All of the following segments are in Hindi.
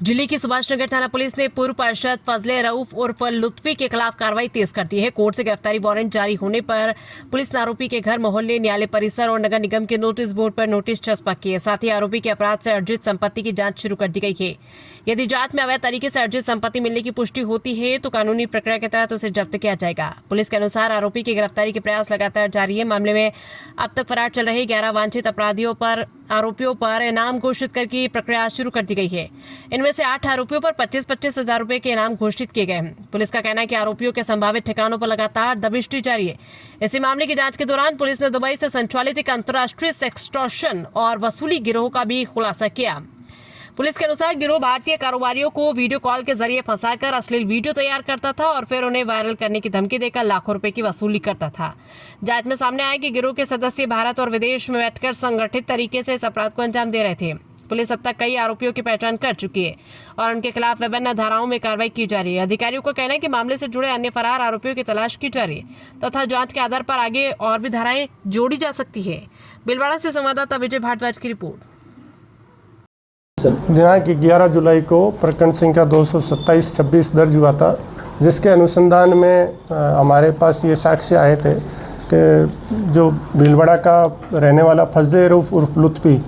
दिल्ली की सुभाष नगर थाना पुलिस ने पूर्व पार्षद फजले रऊफ उर्फ लुत्फी के खिलाफ कार्रवाई तेज कर दी है। कोर्ट से गिरफ्तारी वारंट जारी होने पर पुलिस ने आरोपी के घर, मोहल्ले, न्यायालय परिसर और नगर निगम के नोटिस बोर्ड पर नोटिस चस्पा किए। साथ ही आरोपी के अपराध से अर्जित संपत्ति की जांच शुरू कर दी गई है। यदि जांच में अवैध तरीके से अर्जित संपत्ति मिलने की पुष्टि होती है तो कानूनी प्रक्रिया के तहत उसे जब्त किया जाएगा। पुलिस के अनुसार आरोपी की गिरफ्तारी के प्रयास लगातार जारी है। मामले में अब तक फरार चल रहे 11 वांछित आरोपियों पर इनाम घोषित करके प्रक्रिया शुरू कर दी गई है। इनमें से 8 आरोपियों पर 25-25 हजार रुपए के इनाम घोषित किए गए हैं। पुलिस का कहना है कि आरोपियों के संभावित ठिकानों पर लगातार दबिश जारी है। इसी मामले की जांच के दौरान पुलिस ने दुबई से संचालित एक अंतर्राष्ट्रीय सेक्सटॉर्शन और वसूली गिरोह का भी खुलासा किया। पुलिस के अनुसार गिरोह भारतीय कारोबारियों को वीडियो कॉल के जरिए फंसाकर अश्लील वीडियो तैयार करता था और फिर उन्हें वायरल करने की धमकी देकर लाखों रुपए की वसूली करता था। जांच में सामने आया कि गिरोह के सदस्य भारत और विदेश में बैठकर संगठित तरीके से इस अपराध को अंजाम दे रहे थे। पुलिस अब तक कई आरोपियों की पहचान कर चुकी है और उनके खिलाफ विभिन्न धाराओं में कार्रवाई की जा रही है। अधिकारियों का कहना है कि मामले से जुड़े अन्य फरार आरोपियों की तलाश की जा रही है तथा जांच के आधार पर आगे और भी धाराएं जोड़ी जा सकती है। भीलवाड़ा से संवाददाता विजय भारद्वाज की रिपोर्ट। दिनांक 11 जुलाई को प्रकरण संख्या 227-26 दर्ज हुआ था, जिसके अनुसंधान में हमारे पास ये साक्ष्य आए थे कि जो भीलवाड़ा का रहने वाला फजले रऊफ उर्फ लुत्फी,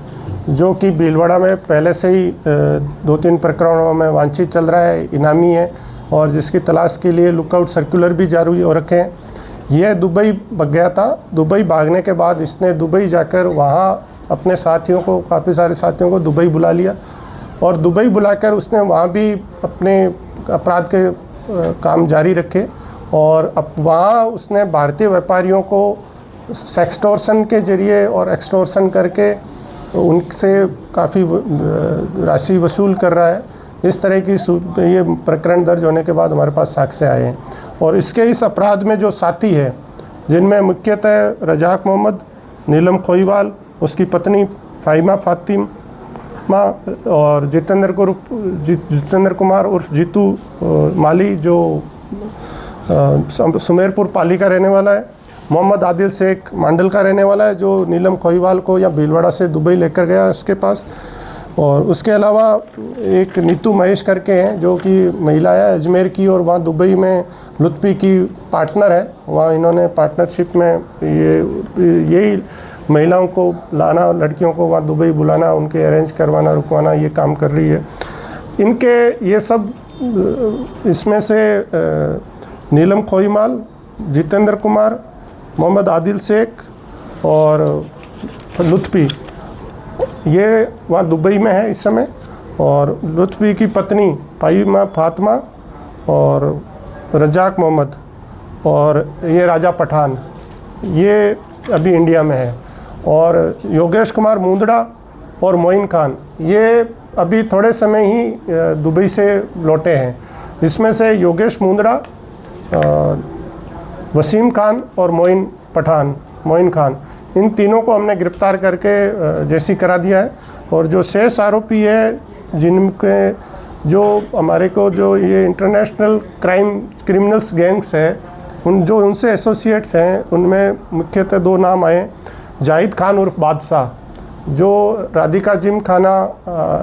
जो कि भीलवाड़ा में पहले से ही 2-3 प्रकरणों में वांछित चल रहा है, इनामी है और जिसकी तलाश के लिए लुकआउट सर्कुलर भी जारी हो रखे हैं। यह दुबई भाग गया था। दुबई भागने के बाद इसने दुबई जाकर वहाँ अपने साथियों को, काफ़ी सारे साथियों को दुबई बुला लिया और दुबई बुलाकर उसने वहाँ भी अपने अपराध के काम जारी रखे और अब वहाँ उसने भारतीय व्यापारियों को सेक्सटॉर्शन के जरिए और एक्सटॉर्शन करके उनसे काफ़ी राशि वसूल कर रहा है। इस तरह की ये प्रकरण दर्ज होने के बाद हमारे पास साक्ष्य आए हैं और इसके इस अपराध में जो साथी है, जिनमें मुख्यतः रजाक मोहम्मद, नीलम खोईवाल, उसकी पत्नी फाहिमा फातिमा और जितेंद्र कुमार उर्फ जीतू माली, जो सुमेरपुर पाली का रहने वाला है, मोहम्मद आदिल शेख मांडल का रहने वाला है, जो नीलम खोईवाल को या भीलवाड़ा से दुबई लेकर गया उसके पास, और उसके अलावा एक नीतू महेश करके हैं जो कि महिला है अजमेर की और वहाँ दुबई में लुत्फी की पार्टनर है। वहाँ इन्होंने पार्टनरशिप में यही महिलाओं को लाना, लड़कियों को वहाँ दुबई बुलाना, उनके अरेंज करवाना, रुकवाना, ये काम कर रही है। इनके ये सब इसमें से नीलम खोईवाल, जितेंद्र कुमार, मोहम्मद आदिल शेख और लुत्फी, ये वहाँ दुबई में है इस समय, और लुत्फी की पत्नी फाहिमा फातिमा और रजाक मोहम्मद और ये राजा पठान, ये अभी इंडिया में है, और योगेश कुमार मुंदड़ा और मोइन खान, ये अभी थोड़े समय ही दुबई से लौटे हैं। इसमें से योगेश मुंदड़ा, वसीम खान और मोइन खान, इन तीनों को हमने गिरफ्तार करके जेसी करा दिया है। और जो शेष आरोपी है, जिनके जो हमारे को जो ये इंटरनेशनल क्रिमिनल्स गैंग्स है, उनसे एसोसिएट्स हैं, उनमें मुख्यतः 2 नाम आए। जाहिद खान उर्फ बादशाह, जो राधिका जिम खाना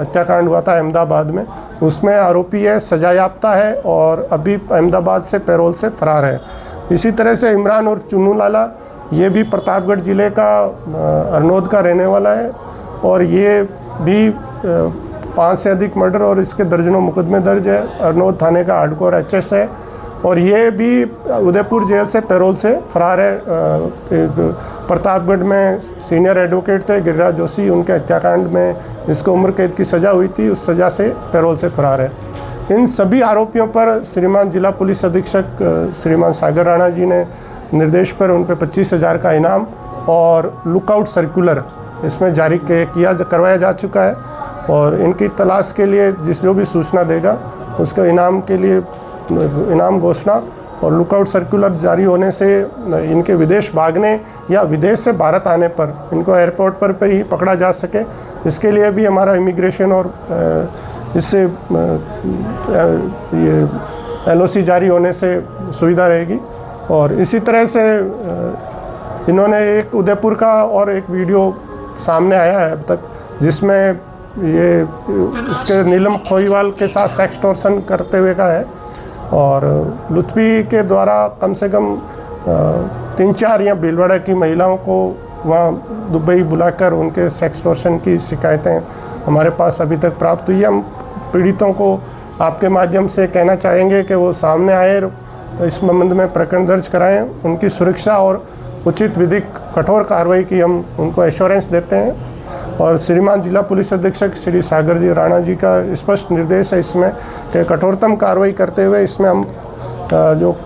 हत्याकांड हुआ था अहमदाबाद में, उसमें आरोपी है, सजायाफ्ता है और अभी अहमदाबाद से पैरोल से फरार है। इसी तरह से इमरान उर्फ चुन्नू लाला, ये भी प्रतापगढ़ ज़िले का अरनोद का रहने वाला है और ये भी 5 से अधिक मर्डर और इसके दर्जनों मुकदमे दर्ज है। अरनोद थाने का हार्डकोर एचएस है और ये भी उदयपुर जेल से पैरोल से फरार है। प्रतापगढ़ में सीनियर एडवोकेट थे गिरिराज जोशी, उनके हत्याकांड में जिसको उम्र कैद की सज़ा हुई थी, उस सज़ा से पैरोल से फरार है। इन सभी आरोपियों पर श्रीमान जिला पुलिस अधीक्षक श्रीमान सागर राणा जी ने निर्देश पर उन पर 25,000 का इनाम और लुकआउट सर्कुलर इसमें जारी करवाया जा चुका है और इनकी तलाश के लिए जो भी सूचना देगा उसके इनाम के लिए इनाम घोषणा और लुकआउट सर्कुलर जारी होने से इनके विदेश भागने या विदेश से भारत आने पर इनको एयरपोर्ट पर ही पकड़ा जा सके, इसके लिए भी हमारा इमिग्रेशन और इससे ये LOC जारी होने से सुविधा रहेगी। और इसी तरह से इन्होंने एक उदयपुर का और एक वीडियो सामने आया है अब तक, जिसमें ये इसके नीलम खोईवाल के साथ सेक्स टॉर्शन करते हुए का है। और लुत्फ़ी के द्वारा कम से कम 3-4 या भीलवाड़ा की महिलाओं को वहाँ दुबई बुलाकर उनके सेक्स टॉर्शन की शिकायतें हमारे पास अभी तक प्राप्त हुई है। हम पीड़ितों को आपके माध्यम से कहना चाहेंगे कि वो सामने आए, इस संबंध में प्रकरण दर्ज कराएं। उनकी सुरक्षा और उचित विधिक कठोर कार्रवाई की हम उनको एश्योरेंस देते हैं। और श्रीमान जिला पुलिस अधीक्षक श्री सागर जी राणा जी का स्पष्ट निर्देश है इसमें कि कठोरतम कार्रवाई करते हुए इसमें हम जो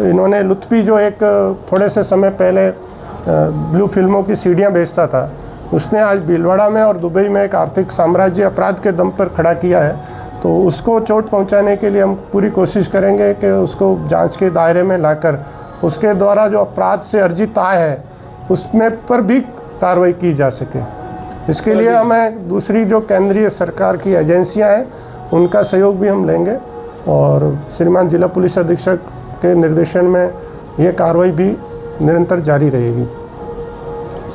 इन्होंने लुत्फ़ी जो एक थोड़े से समय पहले ब्लू फिल्मों की सीडियाँ बेचता था, उसने आज भीलवाड़ा में और दुबई में एक आर्थिक साम्राज्य अपराध के दम पर खड़ा किया है। तो उसको चोट पहुंचाने के लिए हम पूरी कोशिश करेंगे कि उसको जांच के दायरे में लाकर उसके द्वारा जो अपराध से अर्जित आय है उसमें पर भी कार्रवाई की जा सके। इसके लिए हमें दूसरी जो केंद्रीय सरकार की एजेंसियां हैं उनका सहयोग भी हम लेंगे और श्रीमान जिला पुलिस अधीक्षक के निर्देशन में ये कार्रवाई भी निरंतर जारी रहेगी।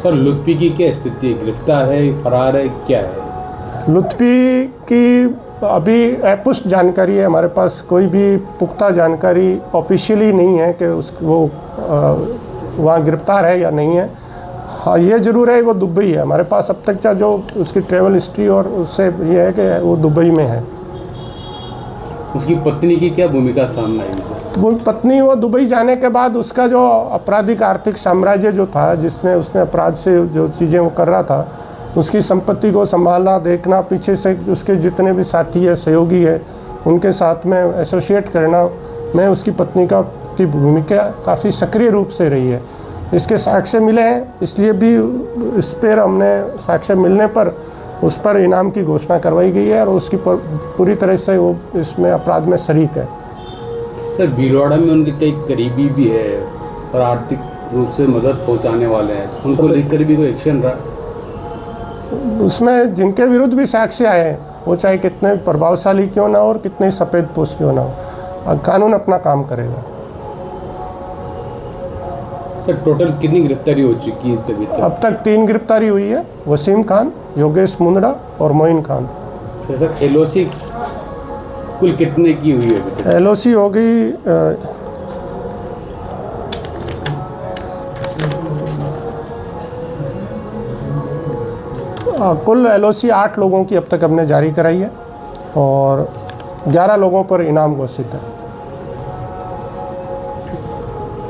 सर, लुत्फ़ी की क्या स्थिति है? गिरफ्तार है, फरार है, क्या है? लुत्फ़ी की अभी अपुष्ट जानकारी है, हमारे पास कोई भी पुख्ता जानकारी ऑफिशियली नहीं है कि वो वहाँ गिरफ्तार है या नहीं है। हाँ, ये ज़रूर है वो दुबई है। हमारे पास अब तक का जो उसकी ट्रैवल हिस्ट्री और उससे ये है कि वो दुबई में है। उसकी पत्नी की क्या भूमिका सामने आई? वो पत्नी वो दुबई जाने के बाद उसका जो आपराधिक आर्थिक साम्राज्य जो था, जिसने उसने अपराध से जो चीज़ें वो कर रहा था, उसकी संपत्ति को संभालना, देखना, पीछे से उसके जितने भी साथी है, सहयोगी है, उनके साथ में एसोसिएट करना में उसकी पत्नी की भूमिका काफ़ी सक्रिय रूप से रही है। इसके साक्ष्य मिले हैं, इसलिए भी इस पर हमने साक्ष्य मिलने पर उस पर इनाम की घोषणा करवाई गई है और उसकी पूरी तरह से वो इसमें अपराध में शरीक है। सर, भीलवाड़ा में उनके कई करीबी भी है और आर्थिक रूप से मदद पहुंचाने वाले हैं, उनको लेकर भी कोई एक्शन रहा? उसमें जिनके विरुद्ध भी साक्ष्य आए, वो चाहे कितने प्रभावशाली क्यों ना हो और कितने सफ़ेद पोस्ट क्यों ना हो, कानून अपना काम करेगा। सर, टोटल कितनी गिरफ्तारी हो चुकी है अभी तक? अब तक 3 गिरफ्तारी हुई है, वसीम खान, योगेश मुंदड़ा और मोइन खान। सर, एलओसी कुल कितने की हुई है अभी तक? एलओसी हो गई कुल एलओसी 8 लोगों की अब तक हमने जारी कराई है और 11 लोगों पर इनाम घोषित है।